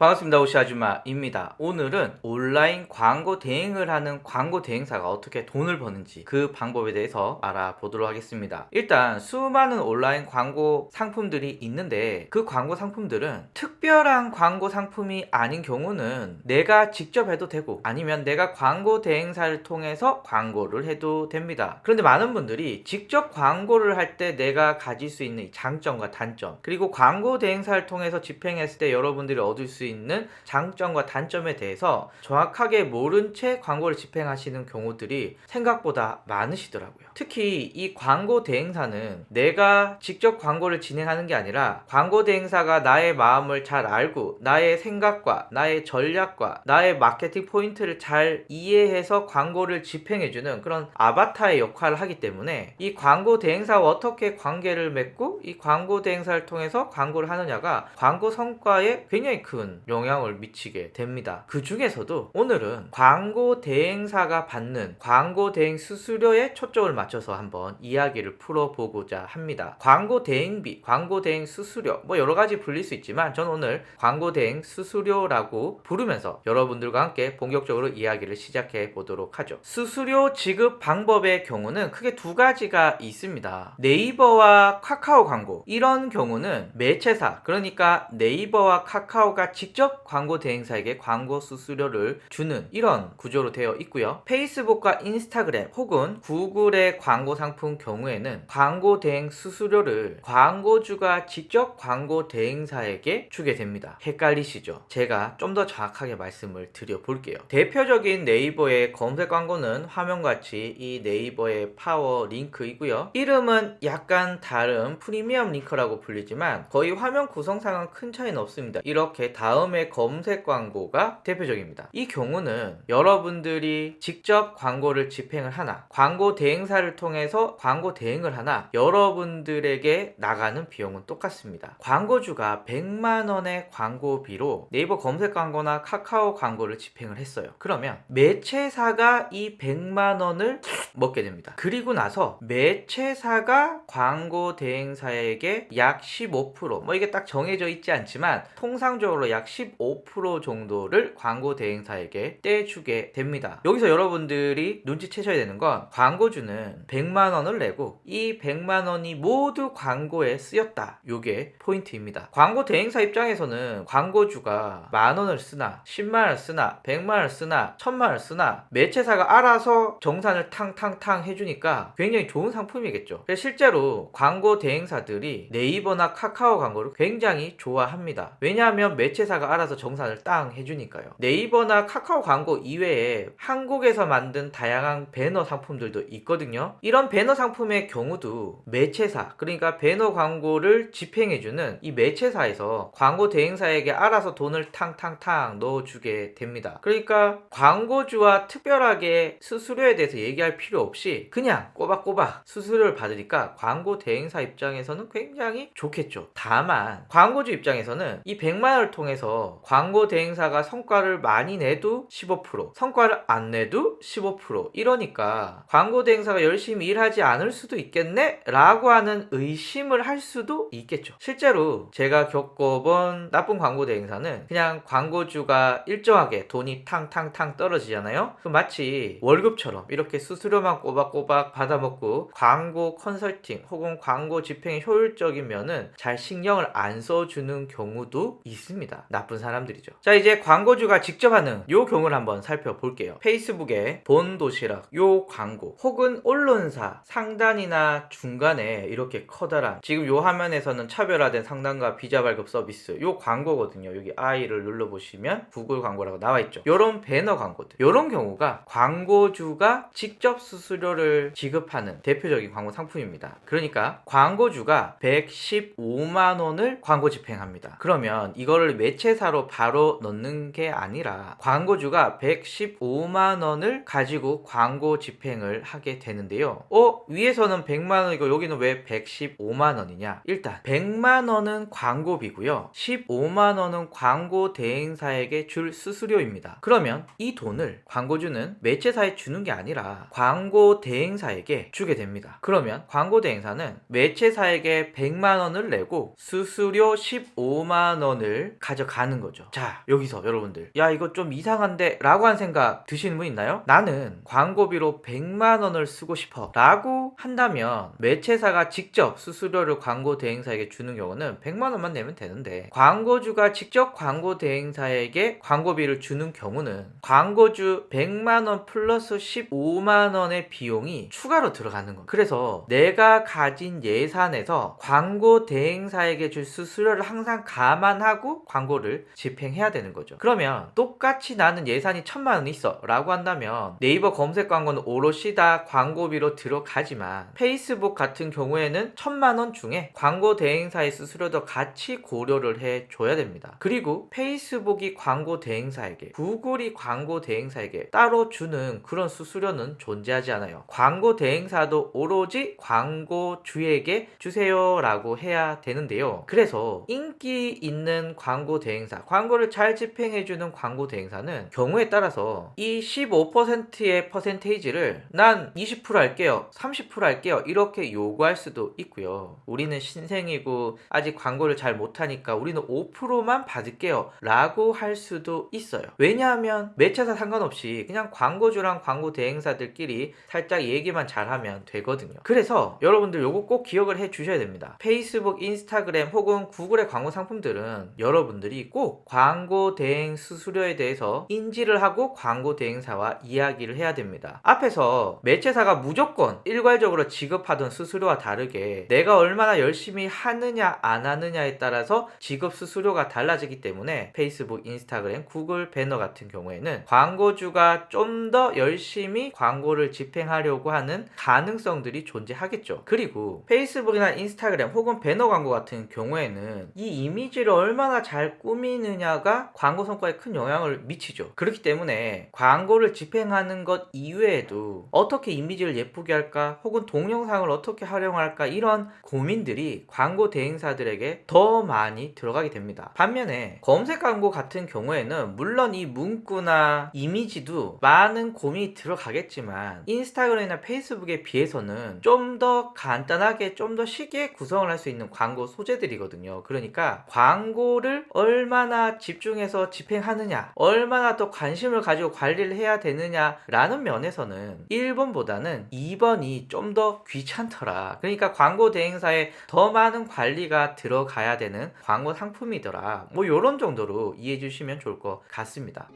반갑습니다. 오시 아줌마입니다. 오늘은 온라인 광고 대행을 하는 광고 대행사가 어떻게 돈을 버는지 그 방법에 대해서 알아보도록 하겠습니다. 일단 수많은 온라인 광고 상품들이 있는데 그 광고 상품들은 특별한 광고 상품이 아닌 경우는 내가 직접 해도 되고 아니면 내가 광고 대행사를 통해서 광고를 해도 됩니다. 그런데 많은 분들이 직접 광고를 할 때 내가 가질 수 있는 장점과 단점, 그리고 광고 대행사를 통해서 집행했을 때 여러분들이 얻을 수 있는 장점과 단점에 대해서 정확하게 모른 채 광고를 집행하시는 경우들이 생각보다 많으시더라고요. 특히 이 광고 대행사는 내가 직접 광고를 진행하는 게 아니라 광고 대행사가 나의 마음을 잘 알고 나의 생각과 나의 전략과 나의 마케팅 포인트를 잘 이해해서 광고를 집행해주는 그런 아바타의 역할을 하기 때문에 이 광고 대행사와 어떻게 관계를 맺고 이 광고 대행사를 통해서 광고를 하느냐가 광고 성과에 굉장히 큰 영향을 미치게 됩니다. 그 중에서도 오늘은 광고 대행사가 받는 광고 대행 수수료에 초점을 맞춰서 한번 이야기를 풀어보고자 합니다. 광고 대행비, 광고 대행 수수료 뭐 여러가지 불릴 수 있지만 저는 오늘 광고 대행 수수료라고 부르면서 여러분들과 함께 본격적으로 이야기를 시작해 보도록 하죠. 수수료 지급 방법의 경우는 크게 두 가지가 있습니다. 네이버와 카카오 광고, 이런 경우는 매체사, 그러니까 네이버와 카카오가 직접 광고 대행사에게 광고 수수료를 주는 이런 구조로 되어 있고요. 페이스북과 인스타그램 혹은 구글의 광고 상품 경우에는 광고 대행 수수료를 광고주가 직접 광고 대행사에게 주게 됩니다. 헷갈리시죠? 제가 좀 더 정확하게 말씀을 드려볼게요. 대표적인 네이버의 검색 광고는 화면같이 이 네이버의 파워 링크이고요. 이름은 약간 다른 프리미엄 링크라고 불리지만 거의 화면 구성상은 큰 차이는 없습니다. 이렇게 다음에 검색 광고가 대표적입니다. 이 경우는 여러분들이 직접 광고를 집행을 하나 광고 대행사를 통해서 광고 대행을 하나 여러분들에게 나가는 비용은 똑같습니다. 광고주가 100만원의 광고비로 네이버 검색 광고나 카카오 광고를 집행을 했어요. 그러면 매체사가 이 100만원을 먹게 됩니다. 그리고 나서 매체사가 광고 대행사에게 약 15%, 뭐 이게 딱 정해져 있지 않지만 통상적으로 약 15% 정도를 광고 대행사에게 떼주게 됩니다. 여기서 여러분들이 눈치채셔야 되는 건 광고주는 100만원을 내고 이 100만원이 모두 광고에 쓰였다. 요게 포인트입니다. 광고 대행사 입장에서는 광고주가 만원을 쓰나 10만원을 쓰나 100만원을 쓰나 1000만원을 쓰나 매체사가 알아서 정산을 탕탕탕 해주니까 굉장히 좋은 상품이겠죠. 그래서 실제로 광고 대행사들이 네이버나 카카오 광고를 굉장히 좋아합니다. 왜냐하면 매체사가 알아서 정산을 땅 해주니까요. 네이버나 카카오 광고 이외에 한국에서 만든 다양한 배너 상품들도 있거든요. 이런 배너 상품의 경우도 매체사, 그러니까 배너 광고를 집행해주는 이 매체사에서 광고 대행사에게 알아서 돈을 탕탕탕 넣어주게 됩니다. 그러니까 광고주와 특별하게 수수료에 대해서 얘기할 필요 없이 그냥 꼬박꼬박 수수료를 받으니까 광고 대행사 입장에서는 굉장히 좋겠죠. 다만 광고주 입장에서는 이 100만원을 통해서 광고 대행사가 성과를 많이 내도 15%, 성과를 안 내도 15%, 이러니까 광고 대행사가 열심히 일하지 않을 수도 있겠네? 라고 하는 의심을 할 수도 있겠죠. 실제로 제가 겪어본 나쁜 광고 대행사는 그냥 광고주가 일정하게 돈이 탕탕탕 떨어지잖아요. 마치 월급처럼 이렇게 수수료만 꼬박꼬박 받아먹고 광고 컨설팅 혹은 광고 집행이 효율적이면은 잘 신경을 안 써주는 경우도 있습니다. 나쁜 사람들이죠. 자, 이제 광고주가 직접 하는 요 경우를 한번 살펴볼게요. 페이스북의 본도시락 요 광고 혹은 언론사 상단이나 중간에 이렇게 커다란, 지금 요 화면에서는 차별화된 상단과 비자 발급 서비스 요 광고거든요. 여기 I를 눌러보시면 구글 광고라고 나와있죠. 요런 배너 광고들, 요런 경우가 광고주가 직접 수수료를 지급하는 대표적인 광고 상품입니다. 그러니까 광고주가 115만원을 광고 집행합니다. 그러면 이거를 매체사로 바로 넣는 게 아니라 광고주가 115만원을 가지고 광고 집행을 하게 되는데요. 위에서는 100만원이고 여기는 왜 115만원이냐? 일단 100만원은 광고비고요. 15만원은 광고 대행사에게 줄 수수료입니다. 그러면 이 돈을 광고주는 매체사에 주는 게 아니라 광고 대행사에게 주게 됩니다. 그러면 광고 대행사는 매체사에게 100만원을 내고 수수료 15만원을 가져갑니다. 들어가는 거죠. 자, 여기서 여러분들 야 이거 좀 이상한데 라고 한 생각 드시는 분 있나요? 나는 광고비로 100만 원을 쓰고 싶어 라고 한다면 매체사가 직접 수수료를 광고 대행사에게 주는 경우는 100만 원만 내면 되는데, 광고주가 직접 광고 대행사에게 광고비를 주는 경우는 광고주 100만 원 플러스 15만 원의 비용이 추가로 들어가는 거예요. 그래서 내가 가진 예산에서 광고 대행사에게 줄 수수료를 항상 감안하고 광고를 집행해야 되는 거죠. 그러면 똑같이 나는 예산이 1000만 원 있어 라고 한다면 네이버 검색 광고는 오롯이 다 광고비로 들어가지만 페이스북 같은 경우에는 1000만 원 중에 광고 대행사의 수수료도 같이 고려를 해줘야 됩니다. 그리고 페이스북이 광고 대행사에게, 구글이 광고 대행사에게 따로 주는 그런 수수료는 존재하지 않아요. 광고 대행사도 오로지 광고주에게 주세요 라고 해야 되는데요. 그래서 인기 있는 광고 대행사, 광고를 잘 집행해주는 광고 대행사는 경우에 따라서 이 15%의 퍼센테이지를 난 20% 할게요, 30% 할게요 이렇게 요구할 수도 있고요. 우리는 신생이고 아직 광고를 잘 못하니까 우리는 5%만 받을게요 라고 할 수도 있어요. 왜냐하면 매체사 상관없이 그냥 광고주랑 광고 대행사들끼리 살짝 얘기만 잘하면 되거든요. 그래서 여러분들 요거 꼭 기억을 해 주셔야 됩니다. 페이스북, 인스타그램 혹은 구글의 광고 상품들은 여러분들이 꼭 광고 대행 수수료에 대해서 인지를 하고 광고 대행사와 이야기를 해야 됩니다. 앞에서 매체사가 무조건 일괄적으로 지급하던 수수료와 다르게 내가 얼마나 열심히 하느냐 안 하느냐에 따라서 지급 수수료가 달라지기 때문에 페이스북, 인스타그램, 구글 배너 같은 경우에는 광고주가 좀 더 열심히 광고를 집행하려고 하는 가능성들이 존재하겠죠. 그리고 페이스북이나 인스타그램 혹은 배너 광고 같은 경우에는 이 이미지를 얼마나 잘 꾸미느냐가 광고 성과에 큰 영향을 미치죠. 그렇기 때문에 광고를 집행하는 것 이외에도 어떻게 이미지를 예쁘게 할까 혹은 동영상을 어떻게 활용할까 이런 고민들이 광고 대행사들에게 더 많이 들어가게 됩니다. 반면에 검색 광고 같은 경우에는 물론 이 문구나 이미지도 많은 고민이 들어가겠지만 인스타그램이나 페이스북에 비해서는 좀 더 간단하게 좀 더 쉽게 구성을 할 수 있는 광고 소재들이거든요. 그러니까 광고를 얼마나 집중해서 집행하느냐, 얼마나 더 관심을 가지고 관리를 해야 되느냐라는 면에서는 1번보다는 2번이 좀 더 귀찮더라. 그러니까 광고 대행사에 더 많은 관리가 들어가야 되는 광고 상품이더라. 뭐 요런 정도로 이해해 주시면 좋을 것 같습니다.